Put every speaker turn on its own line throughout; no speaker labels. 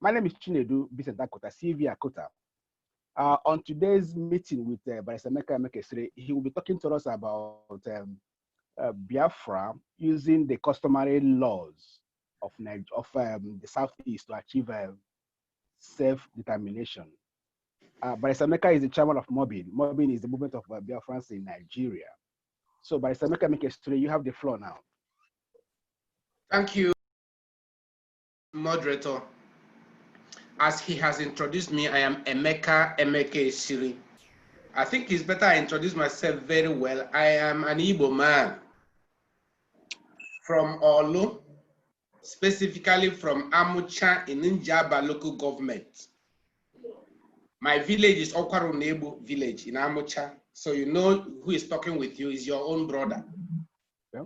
My name is Chinedu Bisentakota, CV Akota. On today's meeting with Barrister Emeka Emekesiri, he will be talking to us about Biafra using the customary laws of the Southeast to achieve self-determination. Barrister Emeka is the chairman of MOBIN. MOBIN is the movement of Biafrans in Nigeria. So Barrister Emeka Emekesiri, you have the floor now.
Thank you, moderator. As he has introduced me, I am Emeka Emekesiri. I think it's better I introduce myself very well. I am an Igbo man from Olu, specifically from Amucha in Njaba local government. My village is Okwarunebu village in Amucha. So you know who is talking with you is your own brother.
Yeah.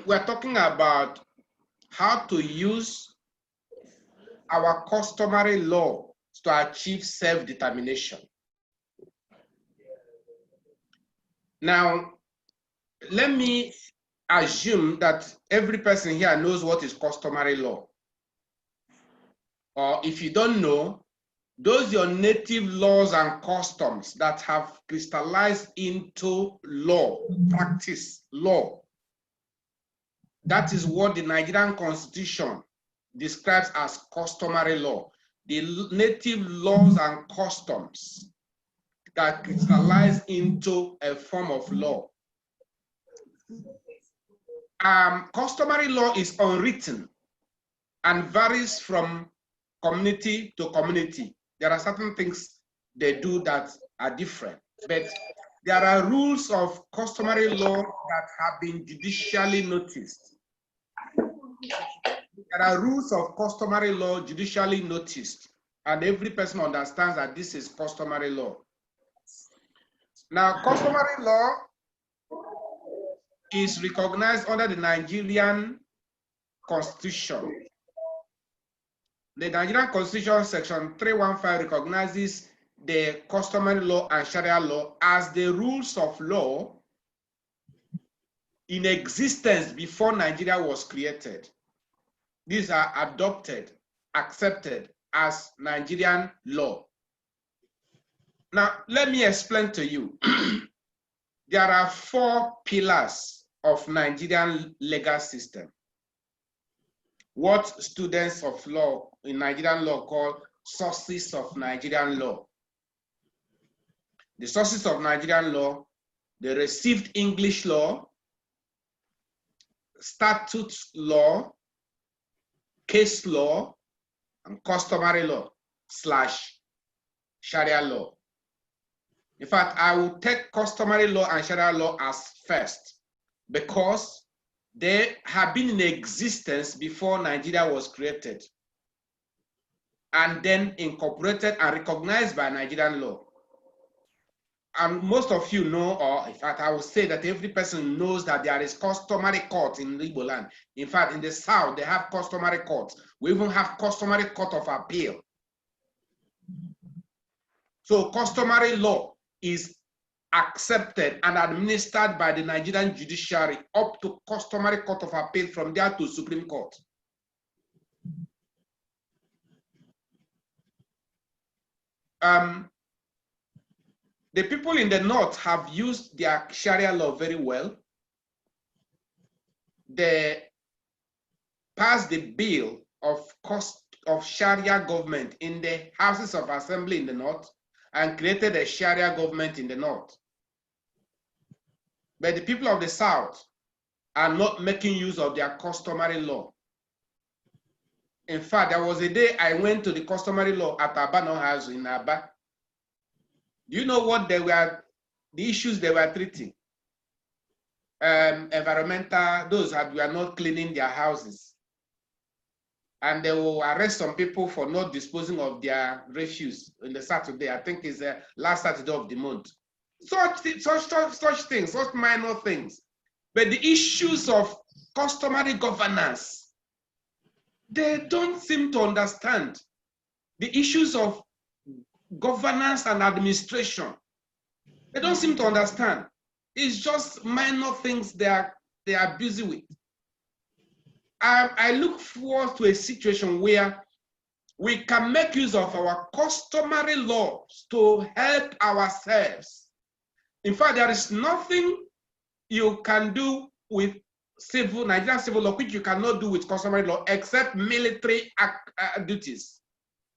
We're talking about how to use our customary law to achieve self-determination. Now, let me assume that every person here knows what is customary law. Or if you don't know, those are your native laws and customs that have crystallized into law, practice, law. That is what the Nigerian Constitution describes as customary law. The native laws and customs that crystallize into a form of law. Customary law is unwritten and varies from community to community. There are certain things they do that are different, but there are rules of customary law that have been judicially noticed. There are rules of customary law judicially noticed, and every person understands that this is customary law. Now, customary law is recognized under the Nigerian Constitution. The Nigerian Constitution section 315 recognizes the customary law and Sharia law as the rules of law in existence before Nigeria was created. These are adopted, accepted as Nigerian law. Now, let me explain to you. There are 4 pillars of Nigerian legal system. What students of law in Nigerian law call sources of Nigerian law. The sources of Nigerian law, the received English law, statute law, case law, and customary law / Sharia law. In fact, I will take customary law and Sharia law as first because they have been in existence before Nigeria was created and then incorporated and recognized by Nigerian law. And most of you know, or in fact, I will say that every person knows that there is customary court in Igbo land. In fact, in the South, they have customary courts. We even have customary court of appeal. So customary law is accepted and administered by the Nigerian judiciary up to customary court of appeal, from there to Supreme Court. The people in the North have used their Sharia law very well. They passed the bill of Sharia government in the Houses of Assembly in the North and created a Sharia government in the North. But the people of the South are not making use of their customary law. In fact, there was a day I went to the customary law at Abano House in Aba. Do you know what the issues they were treating? Environmental, those that were not cleaning their houses. And they will arrest some people for not disposing of their refuse in the Saturday. I think it's the last Saturday of the month. Such things, such minor things. But the issues of customary governance, they don't seem to understand. The issues of governance and administration, they don't seem to understand. It's just minor things they are busy with. I look forward to a situation where we can make use of our customary laws to help ourselves. In fact, there is nothing you can do with Nigerian civil law which you cannot do with customary law except military duties,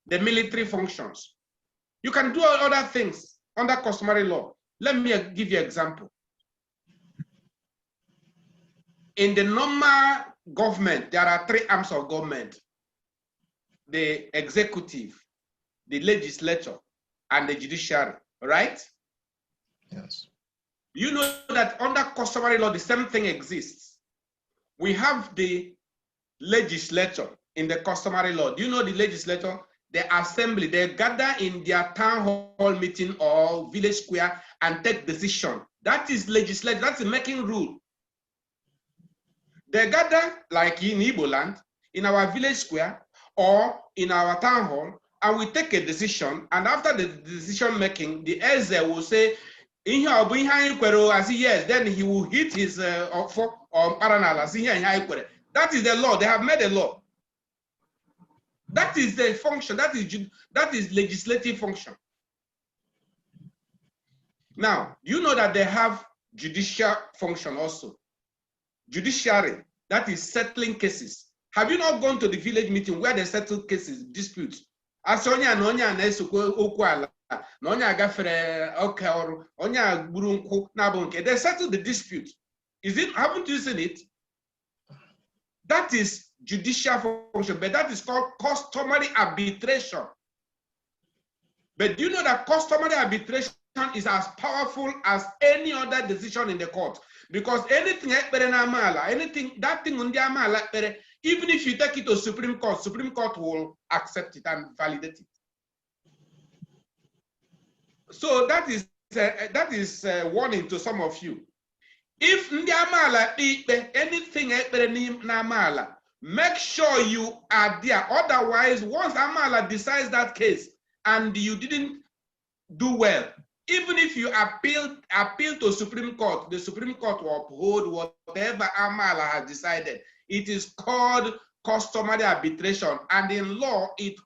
the military functions. You can do other things under customary law. Let me give you an example. In the normal government, there are three arms of government: the executive, the legislature, and the judiciary, right?
Yes. You
know that under customary law, the same thing exists. We have the legislature in the customary law. Do you know the legislature? The assembly, they gather in their town hall meeting or village square and take decision. That is legislature, that's the making rule. They gather like in Igbo land, in our village square or in our town hall, and we take a decision. And after the decision making, the Eze will say, yes, then he will hit his parallel. That is the law. They have made a law. That is the function. That is legislative function. Now, you know that they have judicial function also. Judiciary, that is settling cases. Have you not gone to the village meeting where they settle cases, disputes? They settle the dispute. Haven't you seen it? That is judicial function, but that is called customary arbitration. But do you know that customary arbitration is as powerful as any other decision in the court? Because anything, even if you take it to Supreme Court will accept it and validate it. So that is a warning to some of you. If anything, make sure you are there. Otherwise, once Amala decides that case and you didn't do well, even if you appeal to Supreme Court, the Supreme Court will uphold whatever Amala has decided. It is called customary arbitration, and in law, it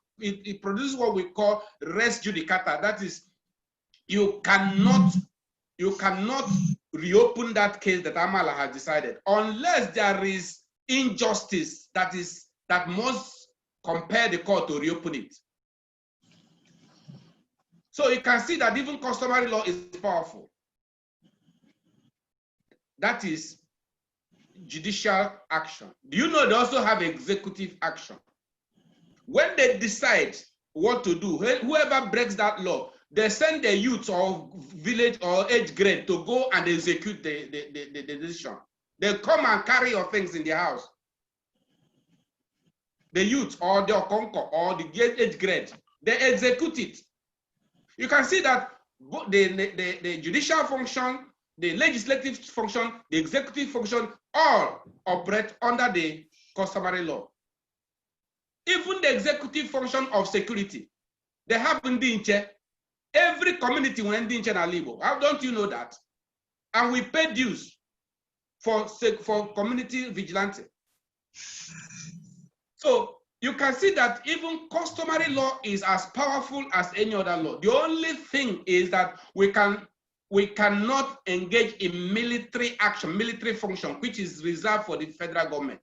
produces what we call res judicata. That is, you cannot reopen that case that Amala has decided unless there is injustice that must compel the court to reopen it. So you can see that even customary law is powerful. That is judicial action. Do you know they also have executive action? When they decide what to do, whoever breaks that law, they send the youth or village or age grade to go and execute the decision. They come and carry your things in the house. The youth or the Okonko or the age grade, they execute it. You can see that the judicial function, the legislative function, the executive function, all operate under the customary law. Even the executive function of security, they have Ndinche. Every community will Ndinche in Alibo. How don't you know that? And we pay dues for community vigilante. So you can see that even customary law is as powerful as any other law. The only thing is that we cannot engage in military action, military function, which is reserved for the federal government.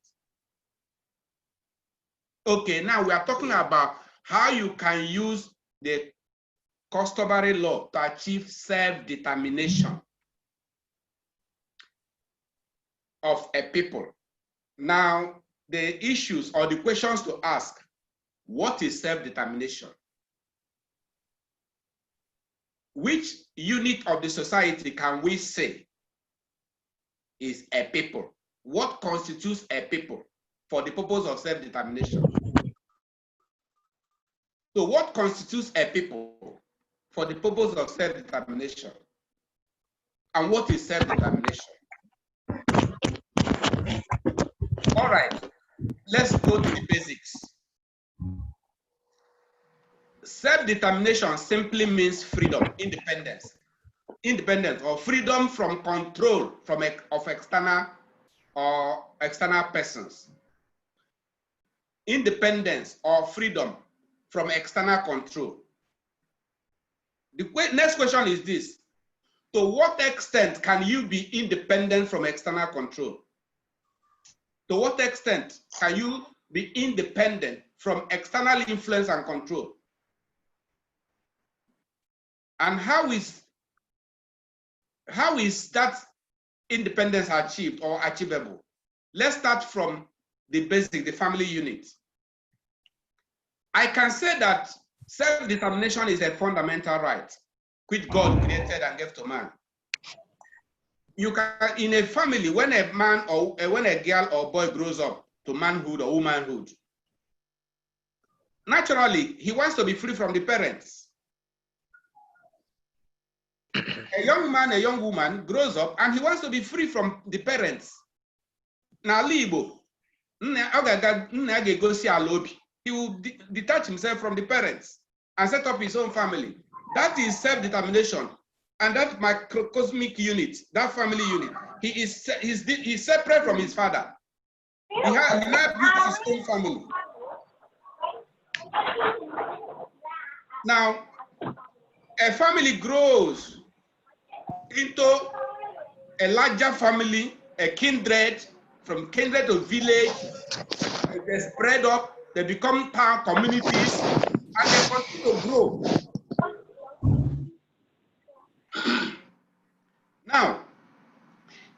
Okay, now we are talking about how you can use the customary law to achieve self-determination of a people. Now, the issues or the questions to ask: what is self-determination? Which unit of the society can we say is a people? What constitutes a people for the purpose of self-determination? So what constitutes a people for the purpose of self-determination? And what is self-determination? All right, let's go to the basics. Self-determination simply means freedom, independence or freedom from control of external persons. Independence or freedom from external control. The next question is this: to what extent can you be independent from external control? To what extent can you be independent from external influence and control? And how is that independence achieved or achievable? Let's start from the basic, the family unit. I can say that self-determination is a fundamental right which God created and gave to man. You can, in a family, when a man or when a girl or boy grows up to manhood or womanhood, naturally, he wants to be free from the parents. A young man, a young woman grows up and he wants to be free from the parents. Now, Libo, he will detach himself from the parents and set up his own family. That is self-determination. And that microcosmic unit, that family unit, he's separate from his father. He now built his own family. Now, a family grows into a larger family, a kindred, from kindred to village. They spread up, they become town communities, and they continue to grow. Now,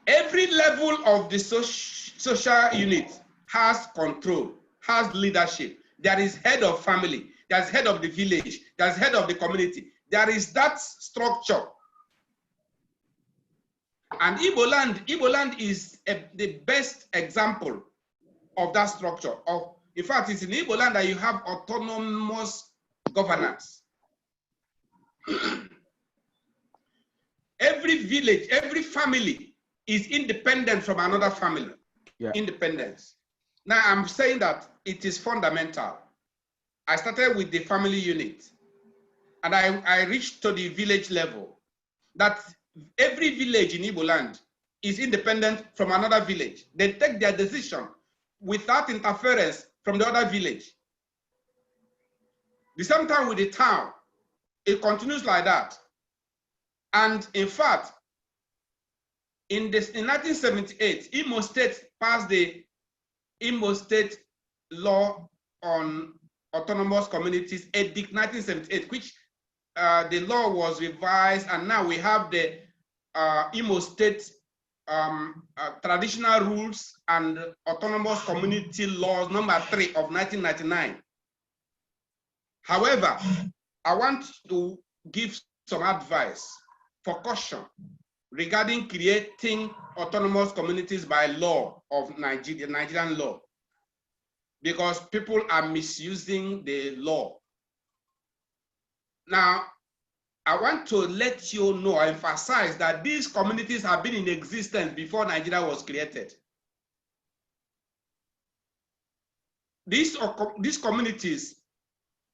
every level of the social unit has control, has leadership. There is head of family, there's head of the village, there's head of the community. There is that structure. And Igbo land is the best example of that structure. In fact, it's in Igbo land that you have autonomous governance. Every village, every family is independent from another family. Yeah. Independence. Now I'm saying that it is fundamental. I started with the family unit and I reached to the village level. That every village in Igbo land is independent from another village. They take their decision without interference from the other village. The same time with the town, it continues like that. And in fact, in 1978, Imo State passed the Imo State Law on Autonomous Communities, Edict 1978, which the law was revised, and now we have the Imo State Traditional Rules and Autonomous Community Laws number 3 of 1999. However, I want to give some advice for caution regarding creating autonomous communities by law of Nigerian law, because people are misusing the law. Now, I want to let you know, emphasize that these communities have been in existence before Nigeria was created. These communities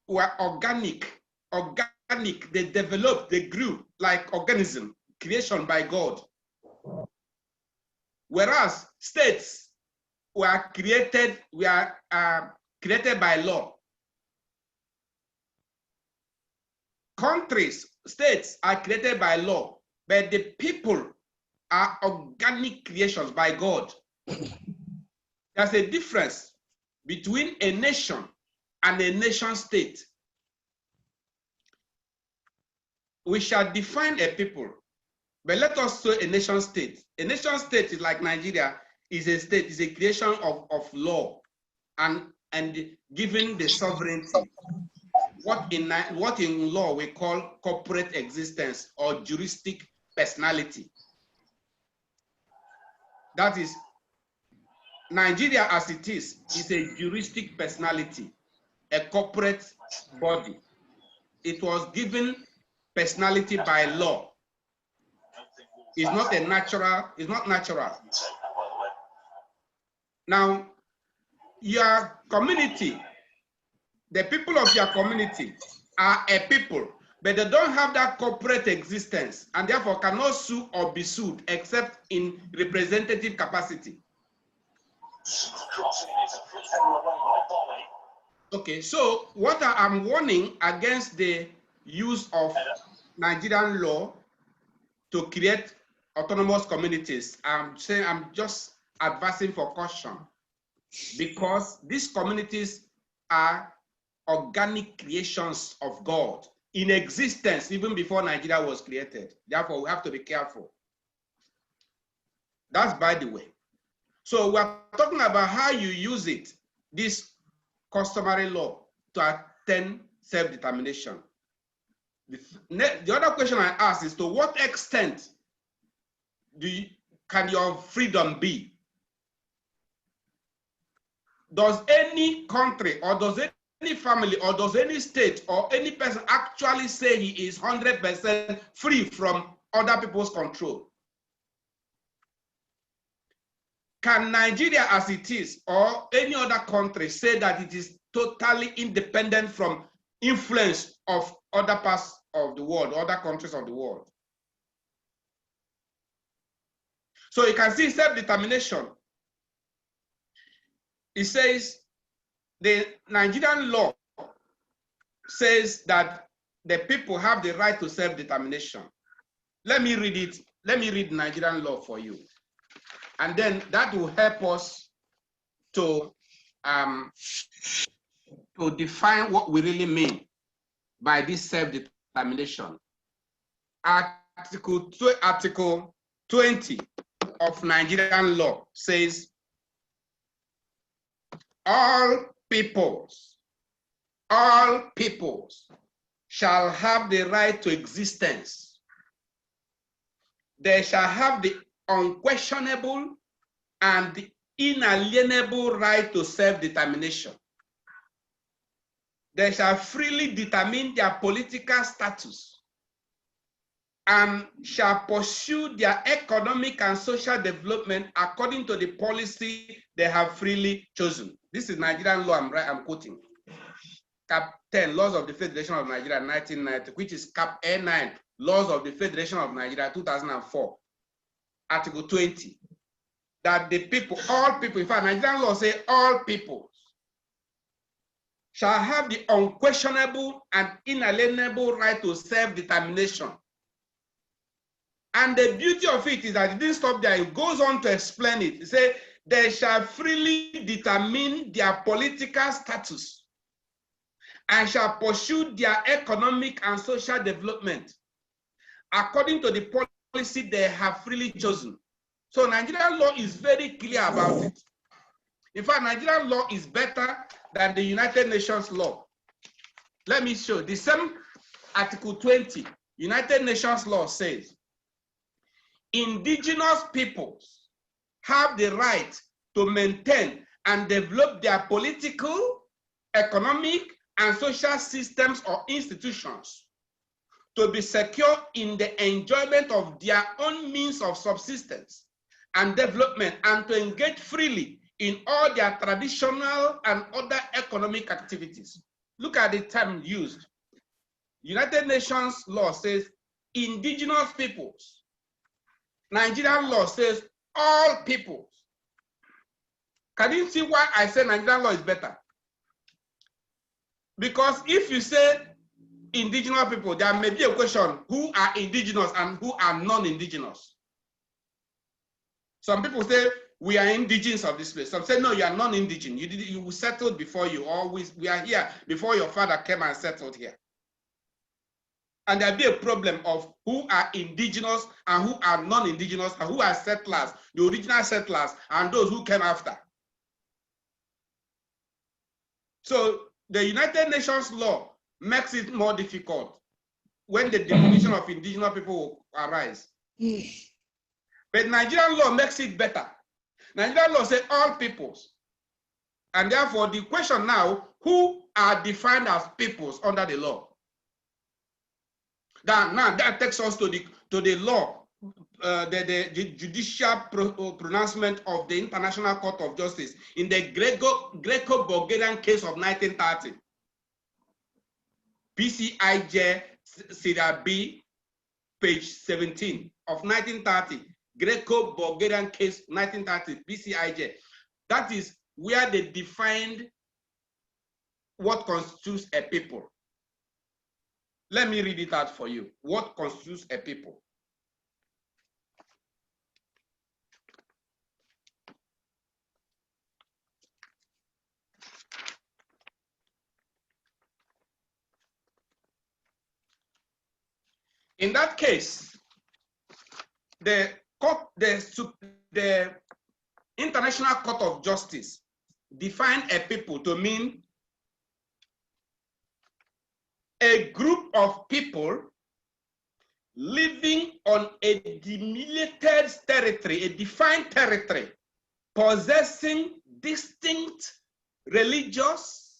were organic, they developed, they grew like organism, creation by God. Whereas states were created by law. Countries, states are created by law, but the people are organic creations by God. There's a difference between a nation and a nation state. We shall define a people, but let us say a nation state. A nation state is like Nigeria, is a state, is a creation of law and given the sovereignty. What in law we call corporate existence or juristic personality. That is, Nigeria as it is a juristic personality, a corporate body. It was given personality by law. It's not natural. Now, your community, the people of your community are a people, but they don't have that corporate existence and therefore cannot sue or be sued except in representative capacity. Okay, so what I'm warning against the use of Nigerian law to create autonomous communities. I'm saying I'm just advising for caution, because these communities are organic creations of God in existence even before Nigeria was created. Therefore, we have to be careful. That's by the way. So we're talking about how you use it, this customary law, to attain self-determination. The other question I ask is, to what extent can your freedom be? Does any country, or does any family, or does any state, or any person actually say he is 100% free from other people's control? Can Nigeria as it is, or any other country, say that it is totally independent from influence of other parts of the world, other countries of the world? So you can see self-determination. It says the Nigerian law says that the people have the right to self-determination. Let me read it. Let me read Nigerian law for you. And then that will help us to define what we really mean by this self-determination. Article 20 of Nigerian law says, all peoples shall have the right to existence. They shall have the unquestionable and the inalienable right to self-determination. They shall freely determine their political status and shall pursue their economic and social development according to the policy they have freely chosen. This is Nigerian law I'm quoting. Cap 10, Laws of the Federation of Nigeria, 1990, which is Cap A9, Laws of the Federation of Nigeria, 2004, Article 20. That the people, all people, in fact, Nigerian law say all people shall have the unquestionable and inalienable right to self-determination. And the beauty of it is that it didn't stop there. It goes on to explain it. It says, they shall freely determine their political status and shall pursue their economic and social development according to the policy they have freely chosen. So Nigerian law is very clear about it. In fact, Nigerian law is better than the United Nations law. Let me show. The same Article 20, United Nations law says, indigenous peoples have the right to maintain and develop their political, economic, and social systems or institutions to be secure in the enjoyment of their own means of subsistence and development, and to engage freely in all their traditional and other economic activities. Look at the term used. United Nations law says indigenous peoples. Nigerian law says all peoples. Can you see why I say Nigerian law is better? Because if you say indigenous people, there may be a question, who are indigenous and who are non-indigenous? Some people say, we are indigenous of this place. Some say, no, you are non-indigenous. You settled before you, always, we are here before your father came and settled here. And there'll be a problem of who are indigenous and who are non-indigenous and who are settlers, the original settlers and those who came after. So the United Nations law makes it more difficult when the definition of indigenous people will arise. But Nigerian law makes it better. Nigerian law says all peoples. And therefore, the question now, who are defined as peoples under the law? Now that takes us to the law, the judicial pronouncement of the International Court of Justice in the Greco-Bulgarian case of 1930. PCIJ Syria B, page 17 of 1930. Greco-Bulgarian case 1930, PCIJ. That is where they defined what constitutes a people. Let me read it out for you. What constitutes a people? In that case, the International Court of Justice defined a people to mean a group of people living on a delimited territory, a defined territory, possessing distinct religious,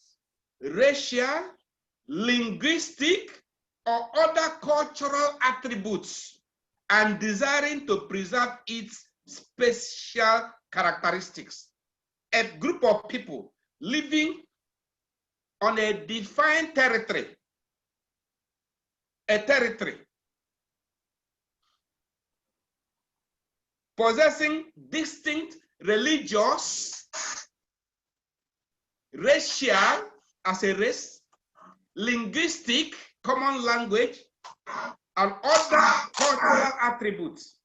racial, linguistic, or other cultural attributes, and desiring to preserve its special characteristics. A group of people living on a defined territory, a territory possessing distinct religious, racial as a race, linguistic, common language, and other cultural attributes,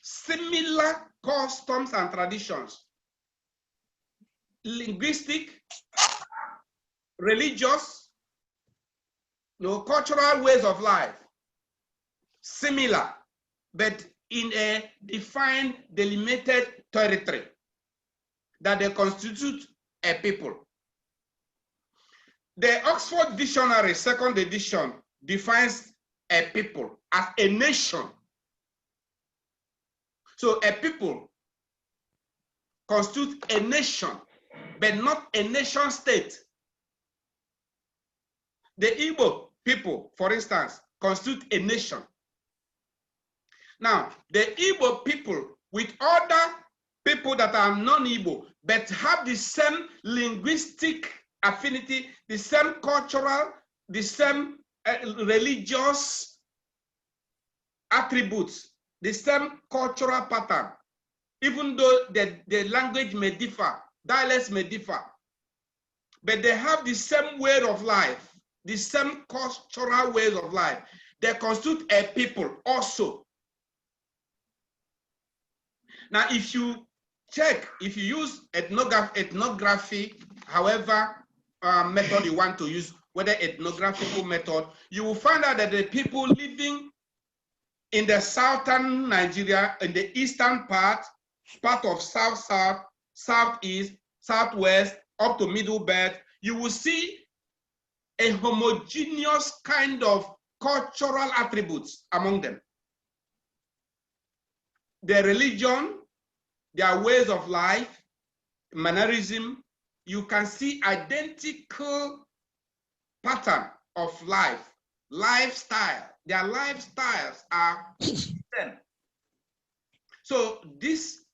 similar customs and traditions, linguistic, religious, cultural ways of life, similar, but in a defined, delimited territory that they constitute a people. The Oxford Dictionary, second edition, defines a people as a nation. So a people constitutes a nation, but not a nation state. The Igbo people, for instance, constitute a nation. Now, the Igbo people with other people that are non-Igbo, but have the same linguistic affinity, the same cultural, the same religious attributes, the same cultural pattern, even though the language may differ, dialects may differ, but they have the same way of life, the same cultural ways of life. They constitute a people also. Now, if you check, if you use ethnography, however method you want to use, whether ethnographical method, you will find out that the people living in the southern Nigeria, in the eastern part of south-south, southeast, southwest, up to middle belt, you will see a homogeneous kind of cultural attributes among them. Their religion, their ways of life, mannerism, you can see identical pattern of life, lifestyle. Their lifestyles are the same. So this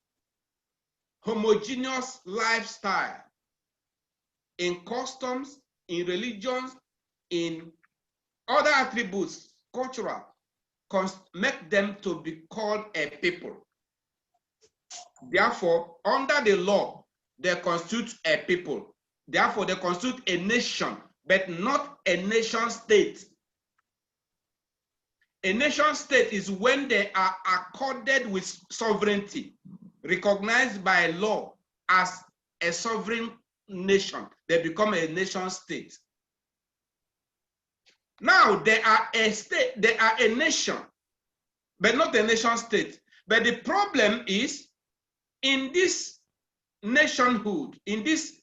homogeneous lifestyle in customs, in religions, in other attributes, cultural, make them to be called a people. Therefore, under the law, they constitute a people. Therefore, they constitute a nation, but not a nation state. A nation state is when they are accorded with sovereignty, recognized by law as a sovereign nation. They become a nation state. Now they are a state, they are a nation, but not a nation state. But the problem is, in this nationhood, in this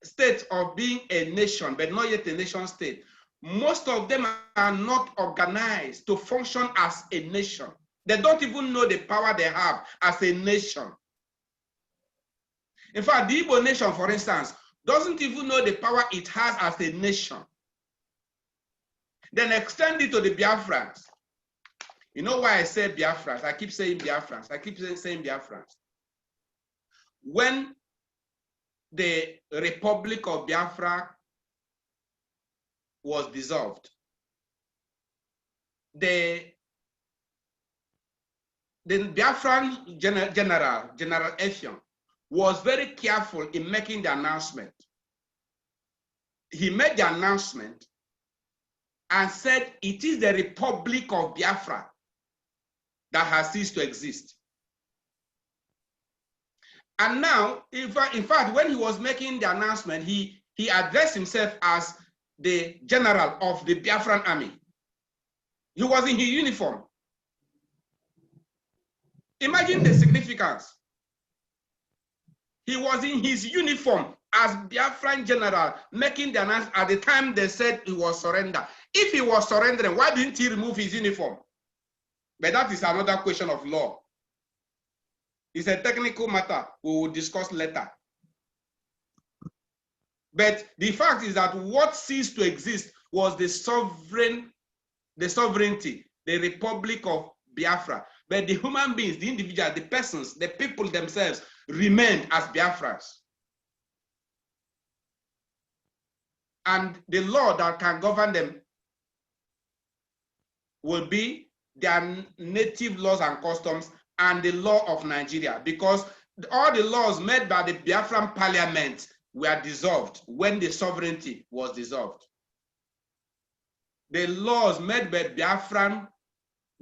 state of being a nation, but not yet a nation state, most of them are not organized to function as a nation. They don't even know the power they have as a nation. In fact, the Igbo nation, for instance, doesn't even know the power it has as a nation. Then extend it to the Biafrans. You know why I say Biafrans? I keep saying Biafrans. I keep saying Biafrans. When the Republic of Biafra was dissolved, the Biafran General Effiong was very careful in making the announcement he made the announcement and said it is the Republic of Biafra that has ceased to exist. And now, in fact, when he was making the announcement, he addressed himself as the general of the Biafran army. He was in his uniform. Imagine the significance. He was in his uniform as Biafran general, making the announcement at the time they said he was surrender. If he was surrendering, why didn't he remove his uniform? But that is another question of law. It's a technical matter we will discuss later. But the fact is that what ceased to exist was the sovereignty, the Republic of Biafra. But the human beings, the individual, the persons, the people themselves remained as Biafrans. And the law that can govern them will be their native laws and customs and the law of Nigeria, because all the laws made by the Biafran parliament were dissolved when the sovereignty was dissolved. The laws made by Biafran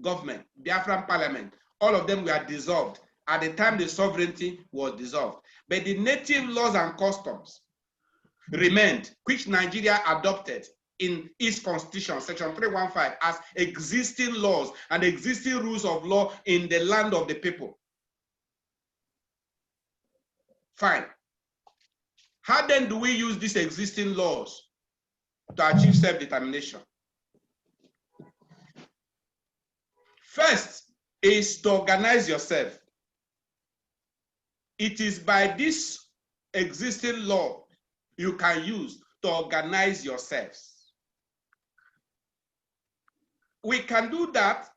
government, Biafran parliament, all of them were dissolved at the time the sovereignty was dissolved. But the native laws and customs remained, which Nigeria adopted in its constitution, section 315, as existing laws and existing rules of law in the land of the people. Fine. How then do we use these existing laws to achieve self-determination? First is to organize yourself. It is by this existing law you can use to organize yourselves. We can do that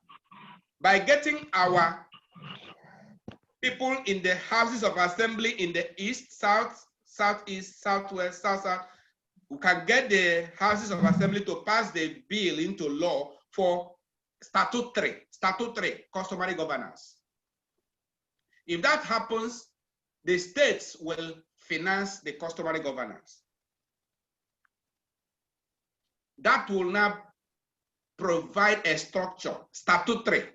by getting our people in the houses of assembly in the east, south, southeast, southwest, south. We can get the houses of assembly to pass the bill into law for statutory, customary governance. If that happens, the states will finance the customary governance. That will now provide a structure, statutory.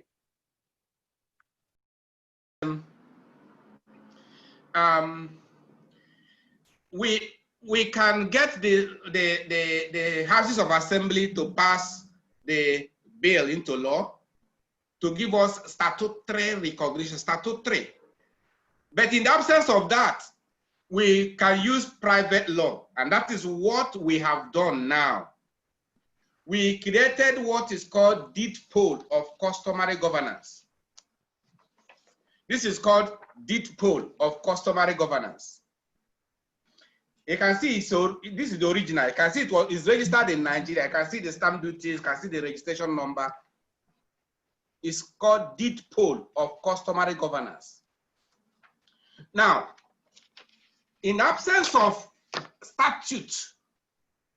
We can get the houses of assembly to pass the bill into law to give us statutory recognition, statutory. But in the absence of that, we can use private law, and that is what we have done now. We created what is called deed poll of customary governance. This is called deed poll of customary governance. You can see, so this is the original. You can see it's registered in Nigeria. You can see the stamp duties, you can see the registration number. It's called deed poll of customary governance. Now, in absence of statute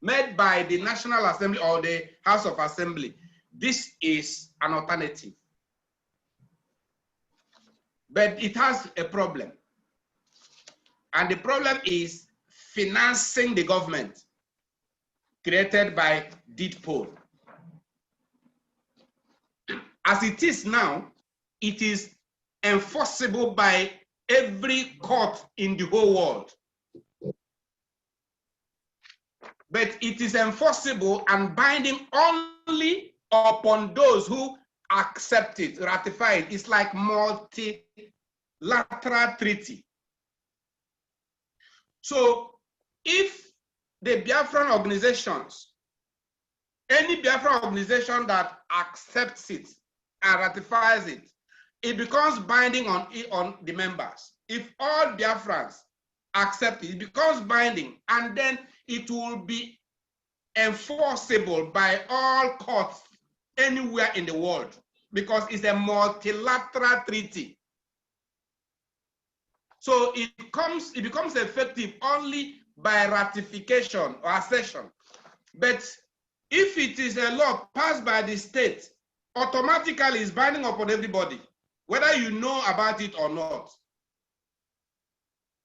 made by the National Assembly or the House of Assembly, this is an alternative. But it has a problem. And the problem is financing the government created by deed poll. As it is now, it is enforceable by every court in the whole world. But it is enforceable and binding only upon those who accept it, ratify it. It's like multi-lateral treaty. So if the Biafran organizations, any Biafran organization that accepts it and ratifies it, it becomes binding on the members. If all Biafrans accept it, it becomes binding, and then it will be enforceable by all courts anywhere in the world, because it's a multilateral treaty. So it becomes effective only by ratification or accession. But if it is a law passed by the state, automatically it's binding upon everybody, whether you know about it or not.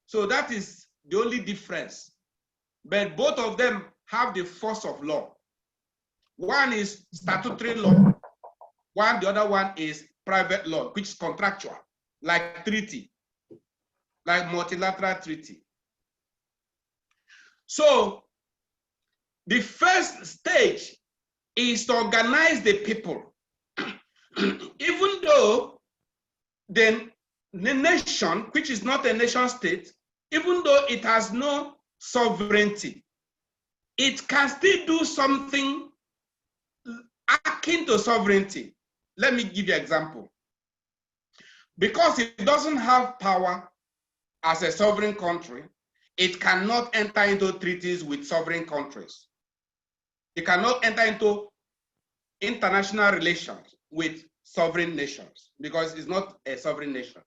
So that is the only difference. But both of them have the force of law. One is statutory law. The other one is private law, which is contractual, like treaty, like multilateral treaty. So the first stage is to organize the people. Even though the nation, which is not a nation state, even though it has no sovereignty, it can still do something akin to sovereignty. Let me give you an example. Because it doesn't have power as a sovereign country, it cannot enter into treaties with sovereign countries. It cannot enter into international relations with sovereign nations because it's not a sovereign nation.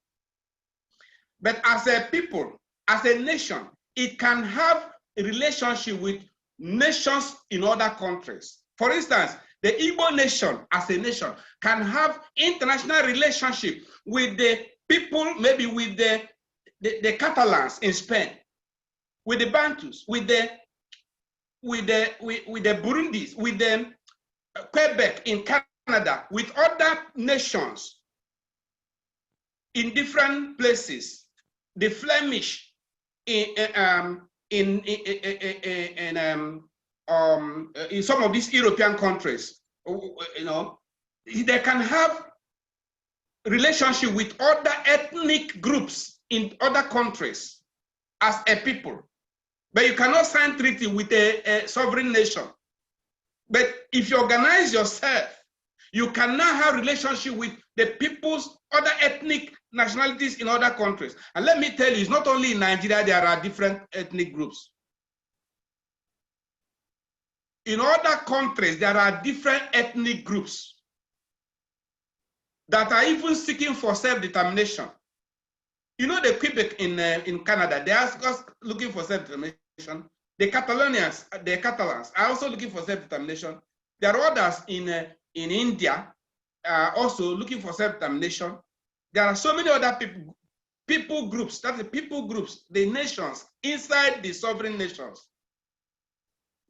But as a people, as a nation, it can have a relationship with nations in other countries. For instance, the Igbo nation as a nation can have international relationship with the people, maybe with the Catalans in Spain, with the Bantus, with the Burundis, with the Quebec in Canada, with other nations in different places, the Flemish in some of these European countries, you know, they can have relationship with other ethnic groups in other countries as a people. But you cannot sign treaty with a sovereign nation. But if you organize yourself, you can now have relationship with the people's other ethnic nationalities in other countries. And let me tell you, it's not only in Nigeria, there are different ethnic groups. In other countries, there are different ethnic groups that are even seeking for self-determination. You know, the Quebec in Canada, they are looking for self-determination. The Catalans are also looking for self-determination. There are others in India also looking for self-determination. There are so many other people groups, that's the people groups, the nations inside the sovereign nations.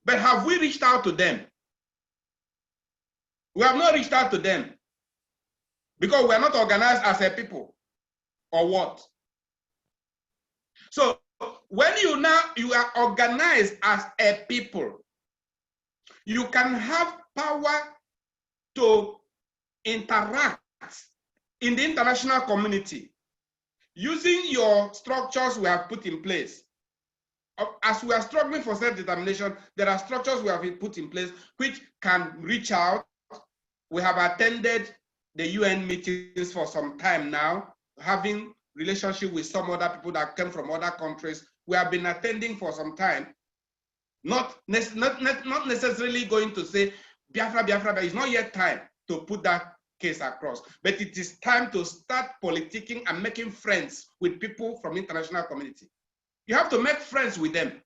But have we reached out to them? We have not reached out to them because we are not organized as a people, or what? So when you are organized as a people, you can have power to interact in the international community using your structures we have put in place. As we are struggling for self-determination, there are structures we have put in place which can reach out. We have attended the UN meetings for some time now, having relationship with some other people that came from other countries. We have been attending for some time, not necessarily going to say Biafra, but it's not yet time to put that case across. But it is time to start politicking and making friends with people from international community. You have to make friends with them.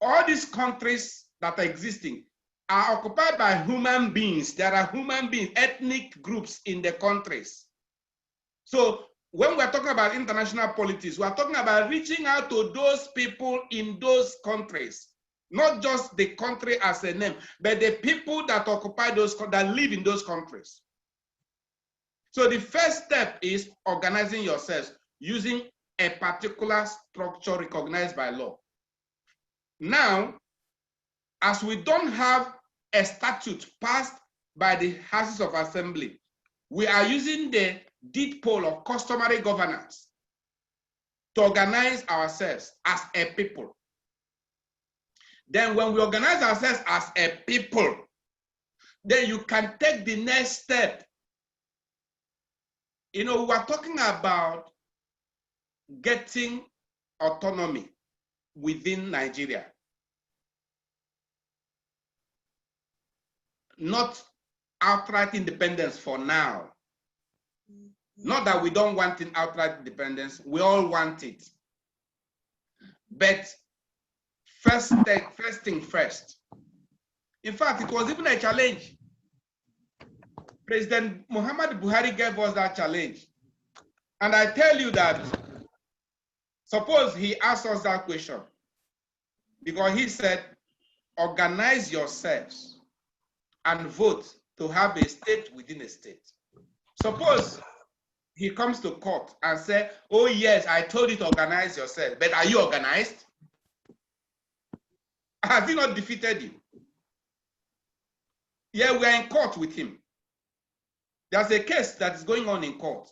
All these countries that are existing are occupied by human beings. There are human beings, ethnic groups in the countries. So when we're talking about international politics, we're talking about reaching out to those people in those countries, not just the country as a name, but the people that occupy those, that live in those countries. So the first step is organizing yourselves using a particular structure recognized by law. Now, as we don't have a statute passed by the Houses of Assembly, we are using the deed poll of customary governance to organize ourselves as a people. Then when we organize ourselves as a people, then you can take the next step. You know, we're talking about getting autonomy within Nigeria. Not outright independence for now. Not that we don't want an outright independence, we all want it. But first thing first. In fact, it was even a challenge. President Muhammad Buhari gave us that challenge. And I tell you that, suppose he asked us that question, because he said, organize yourselves and vote to have a state within a state. Suppose he comes to court and say, oh yes, I told you to organize yourself, but are you organized? Have he not defeated you? Yeah, we are in court with him. There's a case that is going on in court,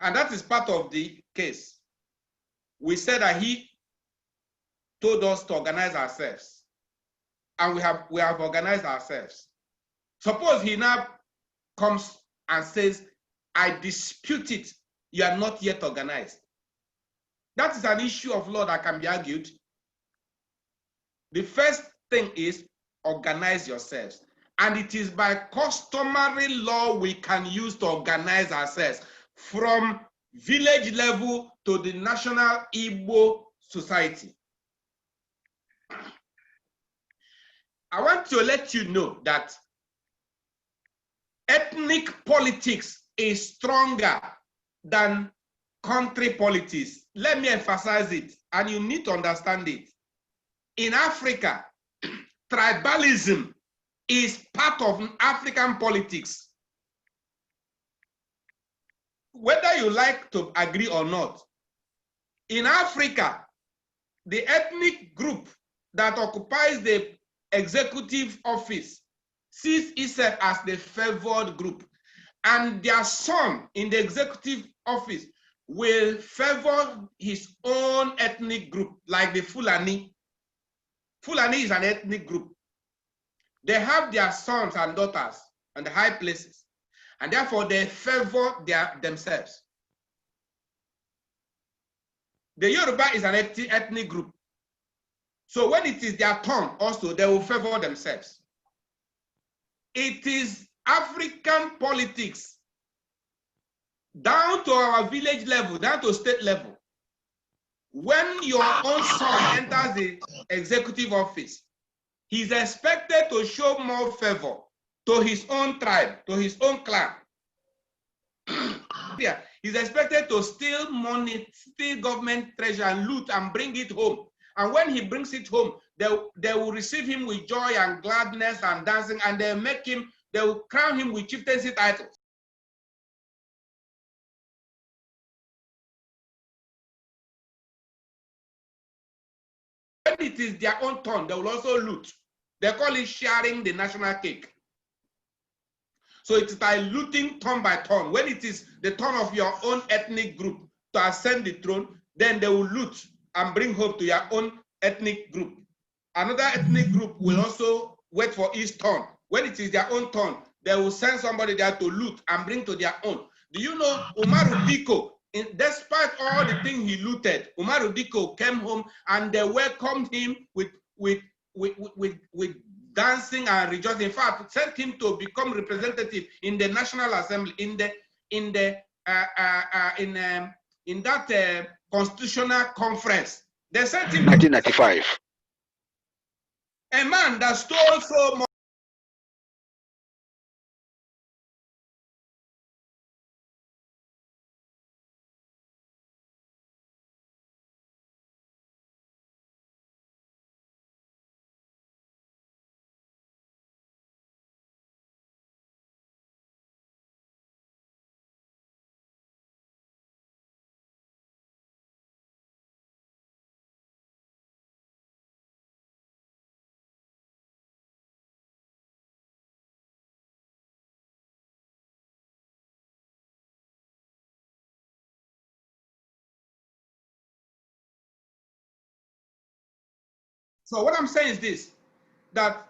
and that is part of the case. We said that he told us to organize ourselves, and we have organized ourselves. Suppose he now comes and says, I dispute it, you are not yet organized. That is an issue of law that can be argued. The first thing is organize yourselves. And it is by customary law we can use to organize ourselves from village level to the national Igbo society. I want to let you know that ethnic politics is stronger than country politics. Let me emphasize it, and you need to understand it. In Africa, tribalism is part of African politics. Whether you like to agree or not, in Africa, the ethnic group that occupies the executive office sees itself as the favored group, and their son in the executive office will favor his own ethnic group, like the Fulani. Fulani is an ethnic group. They have their sons and daughters on the high places, and therefore they favor themselves. The Yoruba is an ethnic group. So when it is their turn also, they will favor themselves. It is African politics down to our village level, down to state level. When your own son enters the executive office, he's expected to show more favor to his own tribe, to his own clan. Yeah, he's expected to steal money, steal government treasure and loot and bring it home. And when he brings it home, they will receive him with joy and gladness and dancing, and they will crown him with chieftaincy titles. When it is their own turn, they will also loot. They call it sharing the national cake. So it is by looting turn by turn. When it is the turn of your own ethnic group to ascend the throne, then they will loot and bring hope to your own ethnic group. Another ethnic group will also wait for its turn. When it is their own turn, they will send somebody there to loot and bring to their own. Do you know Umaru Diko, despite all the things he looted, Umaru Diko came home and they welcomed him with dancing and rejoicing. In fact, sent him to become representative in the National Assembly, in that constitutional conference. They sent him
1995.
A man that stole so much. So what I'm saying is this, that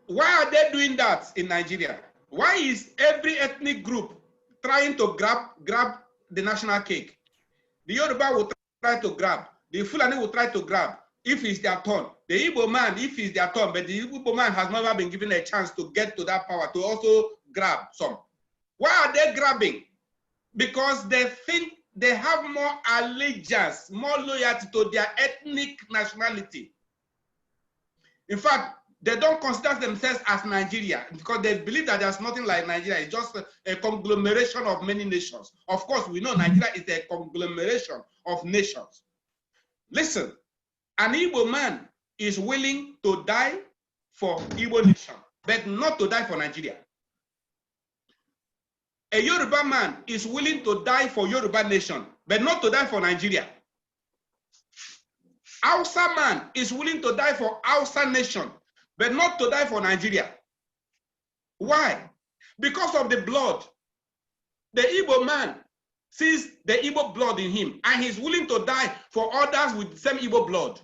why are they doing that in Nigeria? Why is every ethnic group trying to grab the national cake? The Yoruba will try to grab, the Fulani will try to grab if it's their turn. The Igbo man, if it's their turn, but the Igbo man has never been given a chance to get to that power to also grab some. Why are they grabbing? Because they think they have more allegiance, more loyalty to their ethnic nationality. In fact, they don't consider themselves as Nigeria because they believe that there's nothing like Nigeria. It's just a conglomeration of many nations. Of course, we know Nigeria is a conglomeration of nations. Listen, An Igbo man is willing to die for Igbo nation, but not to die for Nigeria. A Yoruba man is willing to die for Yoruba nation, but not to die for Nigeria. Hausa man is willing to die for Hausa nation, but not to die for Nigeria. Why? Because of the blood. The Igbo man sees the Igbo blood in him, and he's willing to die for others with the same Igbo blood.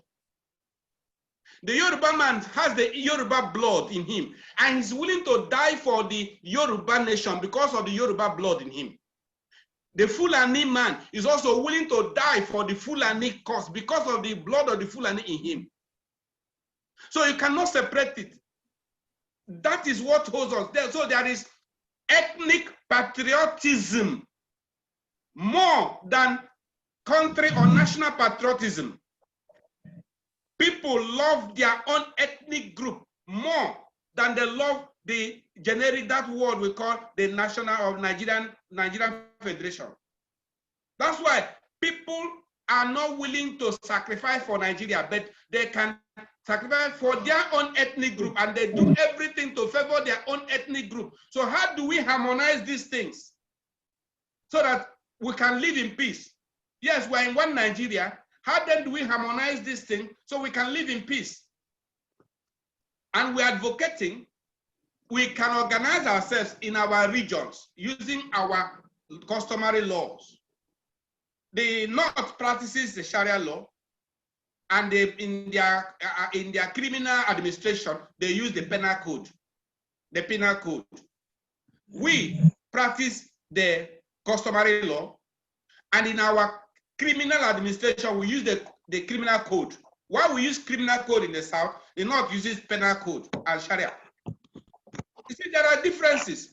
The Yoruba man has the Yoruba blood in him, and he's willing to die for the Yoruba nation because of the Yoruba blood in him. The Fulani man is also willing to die for the Fulani cause because of the blood of the Fulani in him. So you cannot separate it. That is what holds us there. So there is ethnic patriotism more than country or national patriotism. People love their own ethnic group more than they love the generic, that word we call the national of Nigerian Federation. That's why people are not willing to sacrifice for Nigeria, but they can sacrifice for their own ethnic group, and they do everything to favor their own ethnic group. So how do we harmonize these things so that we can live in peace? Yes, we're in one Nigeria. How then do we harmonize this thing so we can live in peace? And we're advocating we can organize ourselves in our regions using our customary laws. The North practices the Sharia law, and in their criminal administration, they use the penal code. The penal code. We practice the customary law, and in our criminal administration, we use the criminal code. While we use criminal code in the South, the North uses penal code and Sharia. You see, there are differences.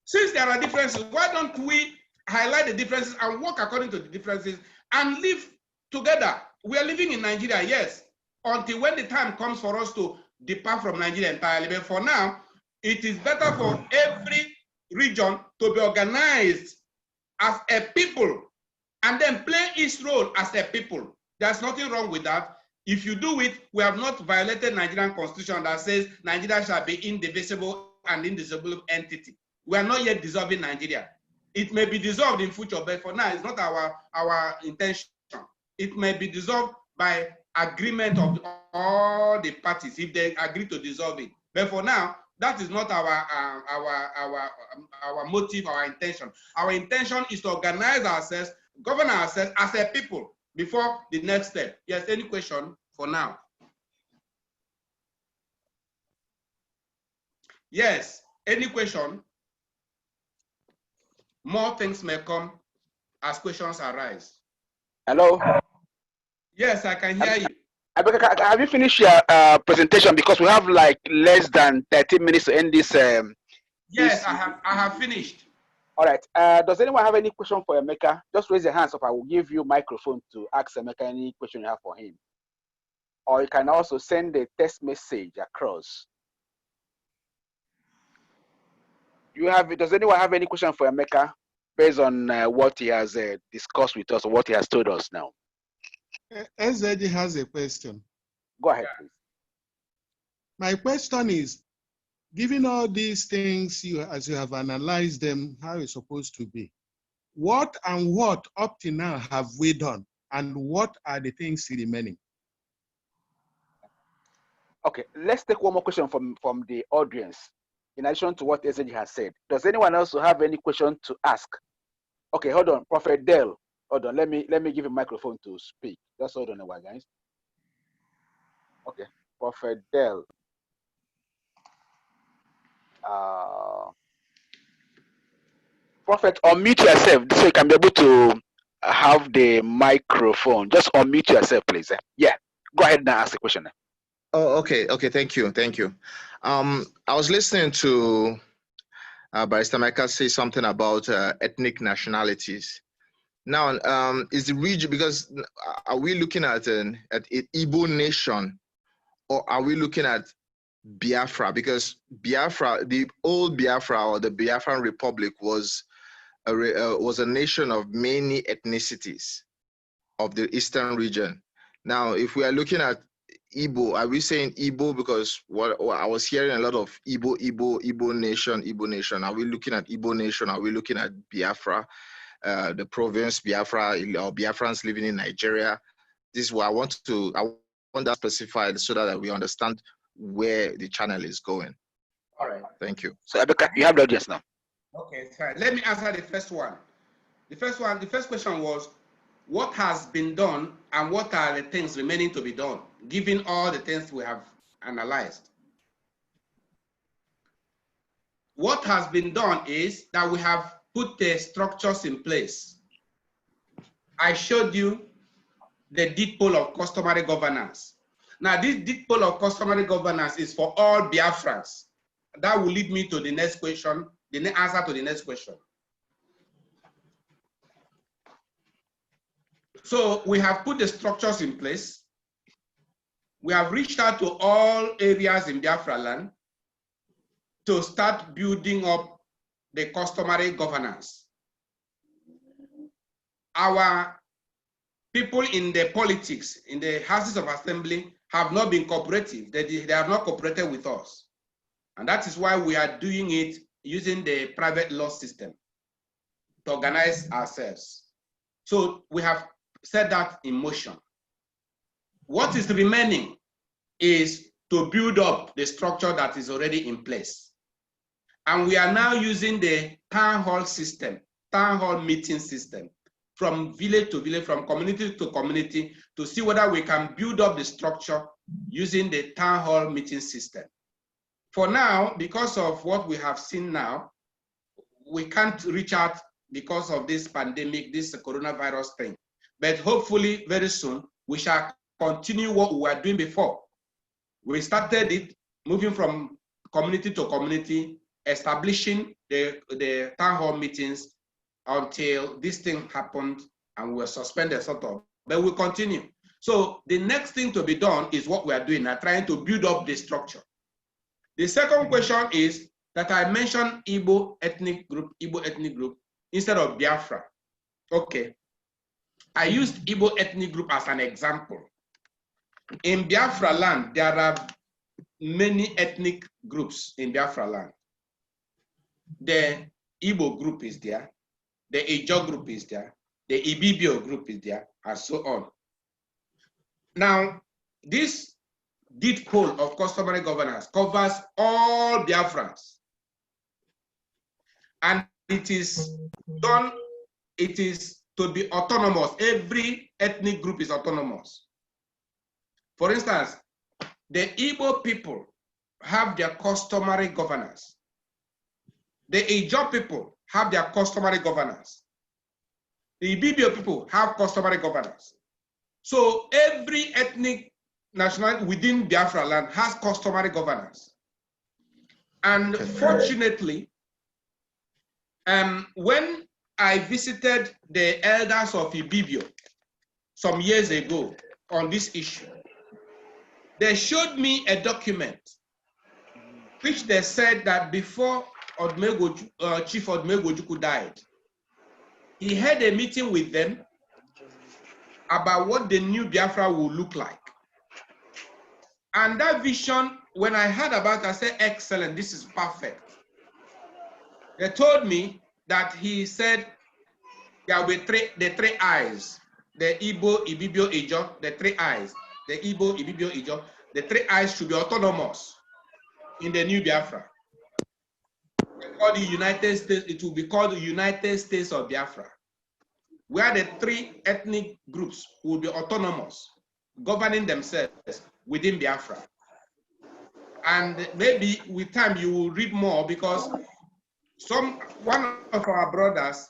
Since there are differences, why don't we highlight the differences and work according to the differences and live together? We are living in Nigeria, yes, until when the time comes for us to depart from Nigeria entirely. But for now, it is better for every region to be organized as a people and then play its role as a people. There's nothing wrong with that. If you do it, we have not violated Nigerian constitution that says Nigeria shall be indivisible and indissoluble entity. We are not yet dissolving Nigeria. It may be dissolved in future, but for now, it's not our intention. It may be dissolved by agreement of all the parties if they agree to dissolve it. But for now, that is not our motive, our intention. Our intention is to organize ourselves, govern ourselves as a people before the next step. Yes, any question for now? Yes, any question? More things may come as questions arise.
Hello?
Yes, I can hear you.
Have you finished your presentation? Because we have like less than 30 minutes to end this.
Yes, I have finished.
All right. Does anyone have any question for Emeka? Just raise your hands up. I will give you microphone to ask Emeka any question you have for him. Or you can also send a text message across. Does anyone have any question for Emeka based on what he has discussed with us or what he has told us now?
SZD has a question.
Go ahead, please.
My question is, given all these things, as you have analyzed them, how it's supposed to be, what up to now have we done, and what are the things remaining?
Okay, let's take one more question from the audience. In addition to what SZD has said, does anyone else have any question to ask? Okay, hold on, Prophet Dell. Hold on, let me give a microphone to speak. Just hold on a while, guys. Okay, Prophet Dell. Prophet, unmute yourself so you can be able to have the microphone. Just unmute yourself, please. Yeah, go ahead and ask the question.
Oh, okay. Thank you. I was listening to Barrister Michael say something about ethnic nationalities. Now, is the region, because are we looking at an Igbo nation, or are we looking at Biafra? Because Biafra, the old Biafra or the Biafran Republic was a nation of many ethnicities of the eastern region. Now, if we are looking at Igbo, are we saying Igbo because what I was hearing a lot of Igbo nation. Are we looking at Igbo nation? Are we looking at Biafra, the province Biafra, or Biafrans living in Nigeria? This is what I want that specified so that we understand where the channel is going.
All right.
Thank you.
So Abeka, you have the audience now.
Okay, fine. Let me answer the first one. The first question was, what has been done and what are the things remaining to be done, given all the things we have analyzed? What has been done is that we have put the structures in place. I showed you the deed poll of customary governance. Now, this deed poll of customary governance is for all Biafrans. That will lead me to the next question, the answer to the next question. So we have put the structures in place. We have reached out to all areas in Biafra land to start building up the customary governance. Our people in the politics, in the houses of assembly, have not been cooperative. They have not cooperated with us. And that is why we are doing it using the private law system to organize ourselves. So we have set that in motion. What is remaining is to build up the structure that is already in place. And we are now using the town hall system, town hall meeting system, from village to village, from community to community, to see whether we can build up the structure using the town hall meeting system. For now, because of what we have seen now, we can't reach out because of this pandemic, this coronavirus thing. But hopefully very soon, we shall continue what we were doing before. We started it, moving from community to community, establishing the town hall meetings until this thing happened and we were suspended sort of, but we'll continue. So the next thing to be done is what we are doing now, trying to build up the structure. The second question is that I mentioned Igbo ethnic group instead of Biafra. Okay. I used Igbo ethnic group as an example. In Biafra land, there are many ethnic groups in Biafra land. The Igbo group is there, the Ijo group is there, the Ibibio group is there, and so on. Now, this deed poll of customary governance covers all Biafrans. And it is done, it is to be autonomous. Every ethnic group is autonomous. For instance, the Igbo people have their customary governance. The Ijo people have their customary governance. The Ibibio people have customary governance. So every ethnic nationality within Biafra land has customary governance. And fortunately, when I visited the elders of Ibibio some years ago on this issue, they showed me a document which they said that before Chief Odumegwu died, he had a meeting with them about what the new Biafra will look like. And that vision, when I heard about it, I said, excellent, this is perfect. They told me that he said there will be the three eyes, the Igbo, Ibibio, Ijo, the three eyes, the Igbo, Ibibio, Ijo, the three eyes should be autonomous in the new Biafra. The United States, it will be called the United States of Biafra, where the three ethnic groups will be autonomous, governing themselves within Biafra. And maybe with time you will read more, because one of our brothers,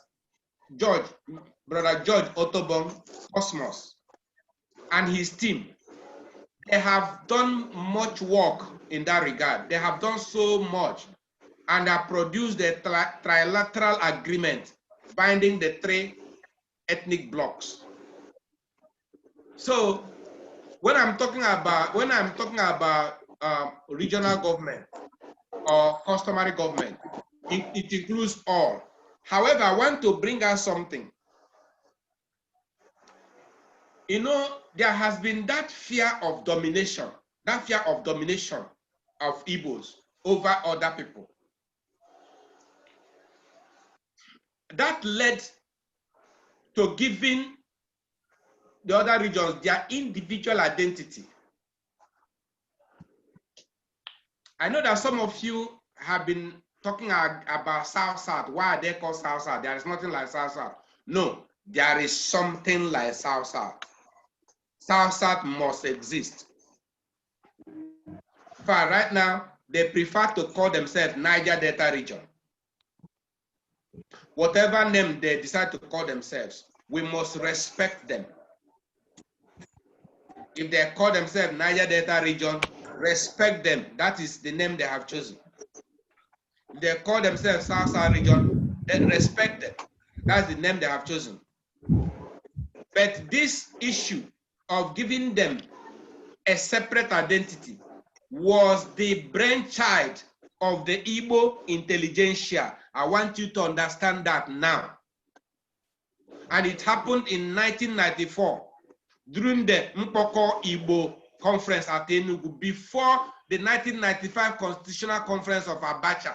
Brother George Otobong Cosmos, and his team, they have done much work in that regard. They have done so much, and have produced a trilateral agreement binding the three ethnic blocks. So when I'm talking about regional government or customary government, it includes all. However, I want to bring out something. You know, there has been that fear of domination of Igbos over other people. That led to giving the other regions their individual identity. I know that some of you have been talking about South-South. Why are they called South-South? There is nothing like South-South. No, there is something like South-South. South-South must exist. For right now, they prefer to call themselves Niger Delta region. Whatever name they decide to call themselves, we must respect them. If they call themselves Niger Delta region, respect them. That is the name they have chosen. If they call themselves South-South region, then respect them. That's the name they have chosen. But this issue of giving them a separate identity was the brainchild of the Igbo intelligentsia. I want you to understand that now. And it happened in 1994 during the Mpoko Igbo conference at Enugu before the 1995 Constitutional Conference of Abacha.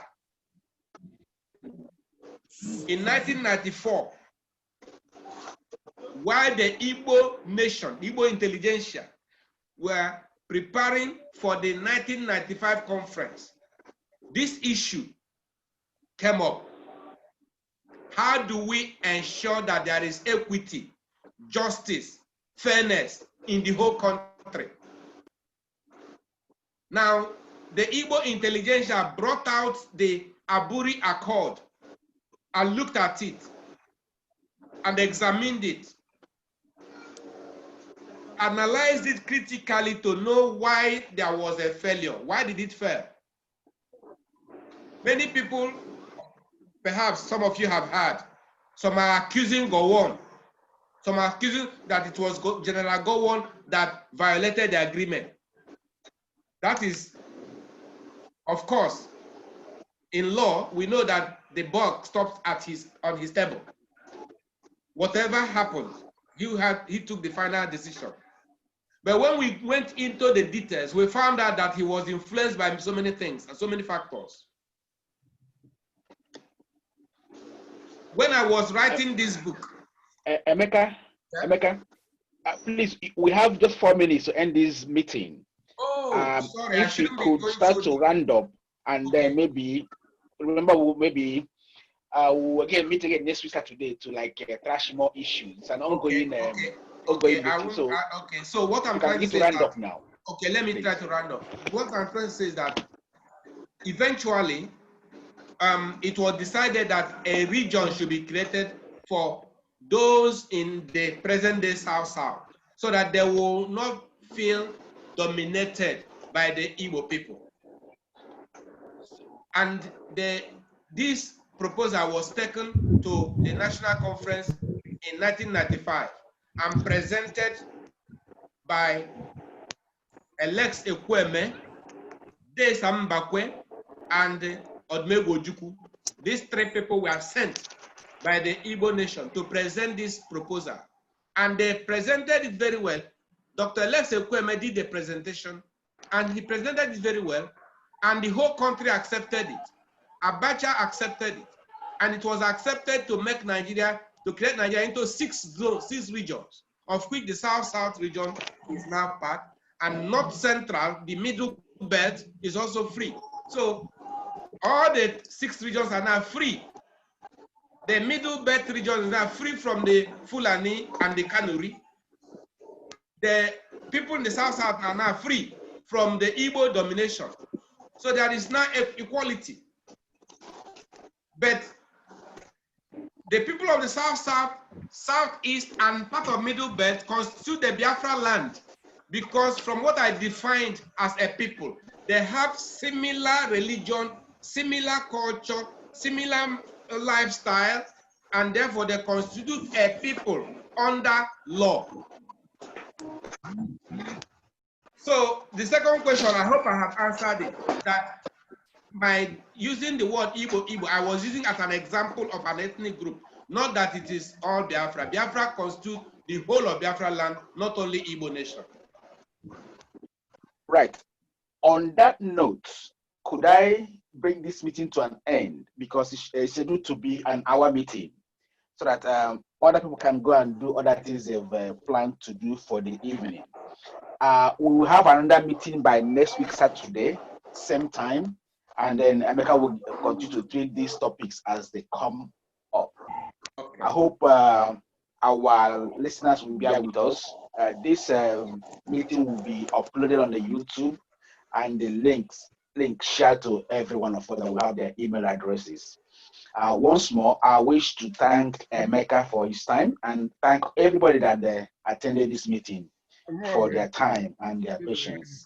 In 1994, while the Igbo nation, Igbo intelligentsia, were preparing for the 1995 conference, this issue came up. How do we ensure that there is equity, justice, fairness in the whole country? Now, the Igbo intelligentsia brought out the Aburi Accord and looked at it and examined it, analyzed it critically to know why there was a failure. Why did it fail? Many people, perhaps some of you have heard, some are accusing Gowon, some are accusing that it was General Gowon that violated the agreement. That is, of course, in law, we know that the buck stops at on his table. Whatever happened, he took the final decision. But when we went into the details, we found out that he was influenced by so many things and so many factors. When I was writing this book,
Emeka, yeah? Emeka, please, we have just 4 minutes to end this meeting.
Oh, sorry,
if we could start to round up, and then maybe, remember, we'll again meet again next week Saturday to trash more issues. It's an ongoing, ongoing meeting.
So what I'm trying to say is
round up now.
Okay, let me try to round up. What I'm trying to say is that eventually, it was decided that a region should be created for those in the present-day South-South, so that they will not feel dominated by the Igbo people. And this proposal was taken to the National Conference in 1995 and presented by Alex Ekweme, Desam Mbakwe, and Odmego Ojukwu. These 3 people were sent by the Igbo nation to present this proposal. And they presented it very well. Dr. Alex Ekweme did the presentation, and he presented it very well, and the whole country accepted it. Abacha accepted it, and it was accepted to make Nigeria, to create Nigeria into 6 regions, of which the South-South region is now part, and North Central, the middle belt, is also free. So all the 6 regions are now free. The middle belt region is now free from the Fulani and the Kanuri. The people in the South-South are now free from the Igbo domination. So there is now equality. But the people of the South-South, Southeast, and part of Middle Belt constitute the Biafra land, because from what I defined as a people, they have similar religion, similar culture, similar lifestyle, and therefore they constitute a people under law. So the second question, I hope I have answered it, that by using the word Igbo, I was using as an example of an ethnic group, not that it is all Biafra. Biafra constitutes the whole of Biafra land, not only Igbo nation.
Right. On that note, could I bring this meeting to an end, because it's scheduled to be an hour meeting, so that other people can go and do other things they've planned to do for the evening. We will have another meeting by next week, Saturday, same time, and then Emeka will continue to treat these topics as they come up. Okay. I hope our listeners will be with us. This meeting will be uploaded on the YouTube, and the link shared to every one of us that will have their email addresses. Once more, I wish to thank Emeka for his time, and thank everybody that attended this meeting for their time and their patience.